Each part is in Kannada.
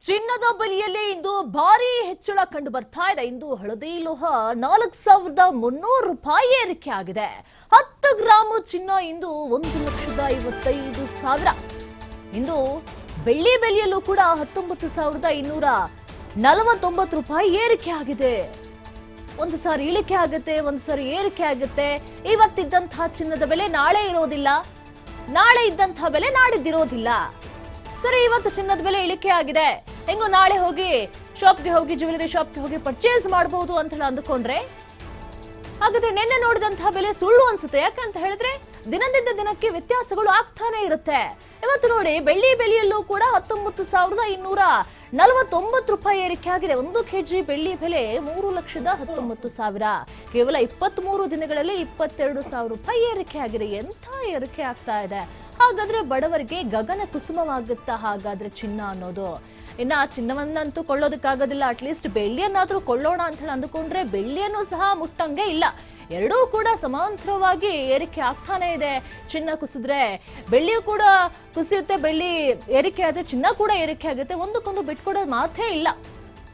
ಚಿನ್ನದ ಬೆಲೆಯಲ್ಲಿ ಇಂದು ಭಾರಿ ಹೆಚ್ಚಳ ಕಂಡು ಬರ್ತಾ ಇದೆ. ಇಂದು ಹಳದಿ ಲೋಹ 4,300 ರೂಪಾಯಿ ಏರಿಕೆ ಆಗಿದೆ. 10 ಗ್ರಾಂ ಚಿನ್ನ ಇಂದು 1,55,000. ಇಂದು ಬೆಳ್ಳಿ ಬೆಲೆಯಲ್ಲೂ ಕೂಡ 19,249 ರೂಪಾಯಿ ಏರಿಕೆ ಆಗಿದೆ. ಒಂದು ಸಾರಿ ಇಳಿಕೆ ಆಗುತ್ತೆ, ಒಂದು ಸಾರಿ ಏರಿಕೆ ಆಗುತ್ತೆ. ಇವತ್ತಿದ್ದಂತಹ ಚಿನ್ನದ ಬೆಲೆ ನಾಳೆ ಇರೋದಿಲ್ಲ, ನಾಳೆ ಇದ್ದಂತಹ ಬೆಲೆ ನಾಡಿದ್ದಿರೋದಿಲ್ಲ. ಸರಿ, ಇವತ್ತು ಚಿನ್ನದ ಬೆಲೆ ಇಳಿಕೆ ಆಗಿದೆ, ಹೆಂಗೋ ನಾಳೆ ಹೋಗಿ ಶಾಪ್ಗೆ ಹೋಗಿ ಜ್ಯುವೆಲರಿ ಶಾಪ್ಗೆ ಹೋಗಿ ಪರ್ಚೇಸ್ ಮಾಡಬಹುದು ಅಂತ ಹೇಳಿ ಅಂದುಕೊಂಡ್ರೆ ಹಾಗಾದ್ರೆ ನಿನ್ನೆ ನೋಡಿದಂತಹ ಬೆಲೆ ಸುಳ್ಳು ಅನ್ಸುತ್ತೆ. ಯಾಕಂತ ಹೇಳಿದ್ರೆ ದಿನದಿಂದ ದಿನಕ್ಕೆ ವ್ಯತ್ಯಾಸಗಳು ಆಗ್ತಾನೆ ಇರುತ್ತೆ. ಇವತ್ತು ನೋಡಿ, ಬೆಳ್ಳಿ ಬೆಲೆಯಲ್ಲೂ ಕೂಡ 19,249 ರೂಪಾಯಿ ಏರಿಕೆ ಆಗಿದೆ. 1 ಕೆಜಿ ಬೆಳ್ಳಿ ಬೆಲೆ 3,19,000. ಕೇವಲ 23 ದಿನಗಳಲ್ಲಿ 22,000 ರೂಪಾಯಿ ಏರಿಕೆ ಆಗಿದೆ. ಎಂಥ ಏರಿಕೆ ಆಗ್ತಾ ಇದೆ. ಹಾಗಾದ್ರೆ ಬಡವರಿಗೆ ಗಗನ ಕುಸುಮವಾಗುತ್ತಾ ಹಾಗಾದ್ರೆ ಚಿನ್ನ ಅನ್ನೋದು? ಇನ್ನ ಚಿನ್ನವನ್ನಂತೂ ಕೊಳ್ಳೋದಕ್ಕಾಗೋದಿಲ್ಲ, ಅಟ್ಲೀಸ್ಟ್ ಬೆಳ್ಳಿಯನ್ನಾದ್ರೂ ಕೊಳ್ಳೋಣ ಅಂತ ಹೇಳಿ ಅಂದುಕೊಂಡ್ರೆ ಬೆಳ್ಳಿಯನ್ನು ಸಹ ಮುಟ್ಟಂಗೆ ಇಲ್ಲ. ಎರಡೂ ಕೂಡ ಸಮಾಂತರವಾಗಿ ಏರಿಕೆ ಆಗ್ತಾನೆ ಇದೆ. ಚಿನ್ನ ಕುಸಿದ್ರೆ ಬೆಳ್ಳಿಯೂ ಕೂಡ ಕುಸಿಯುತ್ತೆ, ಬೆಳ್ಳಿ ಏರಿಕೆ ಆದ್ರೆ ಚಿನ್ನ ಕೂಡ ಏರಿಕೆ ಆಗುತ್ತೆ. ಒಂದಕ್ಕೊಂದು ಬಿಟ್ಕೊಡೋದು ಮಾತೇ ಇಲ್ಲ.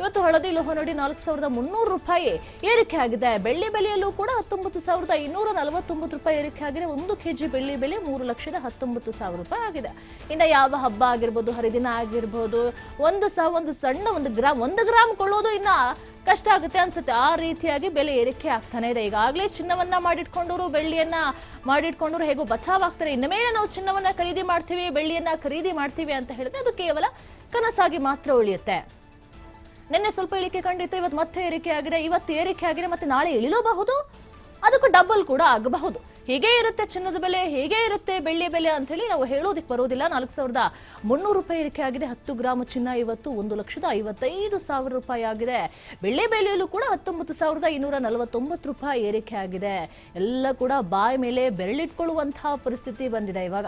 ಇವತ್ತು ಹಳದಿ ಲೋಹ ನೋಡಿ 4,300 ರೂಪಾಯಿ ಏರಿಕೆ ಆಗಿದೆ. ಬೆಳ್ಳಿ ಬೆಲೆಯಲ್ಲೂ ಕೂಡ 19,249 ರೂಪಾಯಿ ಏರಿಕೆ ಆಗಿದೆ. 1 ಕೆಜಿ ಬೆಳ್ಳಿ ಬೆಲೆ 3,19,000 ರೂಪಾಯಿ ಆಗಿದೆ. ಇನ್ನು ಯಾವ ಹಬ್ಬ ಆಗಿರ್ಬೋದು, ಹರಿದಿನ ಆಗಿರ್ಬೋದು, ಒಂದು ಸಣ್ಣ 1 ಗ್ರಾಮ್ ಕೊಳ್ಳೋದು ಇನ್ನ ಕಷ್ಟ ಆಗುತ್ತೆ ಅನ್ಸುತ್ತೆ. ಆ ರೀತಿಯಾಗಿ ಬೆಲೆ ಏರಿಕೆ ಆಗ್ತಾನೆ ಇದೆ. ಈಗಾಗಲೇ ಚಿನ್ನವನ್ನ ಮಾಡಿಟ್ಕೊಂಡವರು, ಬೆಳ್ಳಿಯನ್ನ ಮಾಡಿಟ್ಕೊಂಡವರು ಹೇಗೋ ಬಚಾವಾಗ್ತಾರೆ. ಇನ್ನು ಮೇಲೆ ನಾವು ಚಿನ್ನವನ್ನ ಖರೀದಿ ಮಾಡ್ತೀವಿ, ಬೆಳ್ಳಿಯನ್ನ ಖರೀದಿ ಮಾಡ್ತೀವಿ ಅಂತ ಹೇಳಿದ್ರೆ ಅದು ಕೇವಲ ಕನಸಾಗಿ ಮಾತ್ರ ಉಳಿಯುತ್ತೆ. ನಿನ್ನೆ ಸ್ವಲ್ಪ ಇಳಿಕೆ ಕಂಡಿತ್ತು, ಇವತ್ತು ಮತ್ತೆ ಏರಿಕೆ ಆಗಿದೆ. ಇವತ್ತು ಏರಿಕೆ ಆಗಿದೆ, ಮತ್ತೆ ನಾಳೆ ಇಳಿಲೂಬಹುದು, ಅದಕ್ಕೂ ಡಬಲ್ ಕೂಡ ಆಗಬಹುದು. ಹೀಗೆ ಇರುತ್ತೆ ಚಿನ್ನದ ಬೆಲೆ, ಹೇಗೆ ಇರುತ್ತೆ ಬೆಳ್ಳಿ ಬೆಲೆ ಅಂತ ಹೇಳಿ ನಾವು ಹೇಳೋದಿಕ್ ಬರೋದಿಲ್ಲ. 4,300 ರೂಪಾಯಿ ಏರಿಕೆ ಆಗಿದೆ. 10 ಗ್ರಾಮ್ ಚಿನ್ನ ಇವತ್ತು 1,55,000 ರೂಪಾಯಿ ಆಗಿದೆ. ಬೆಳ್ಳಿ ಬೆಲೆಯಲ್ಲೂ ಕೂಡ 19,249 ರೂಪಾಯಿ ಏರಿಕೆ ಆಗಿದೆ. ಎಲ್ಲ ಕೂಡ ಬಾಯಿ ಮೇಲೆ ಬೆರಳಿಟ್ಕೊಳ್ಳುವಂತಹ ಪರಿಸ್ಥಿತಿ ಬಂದಿದೆ ಇವಾಗ.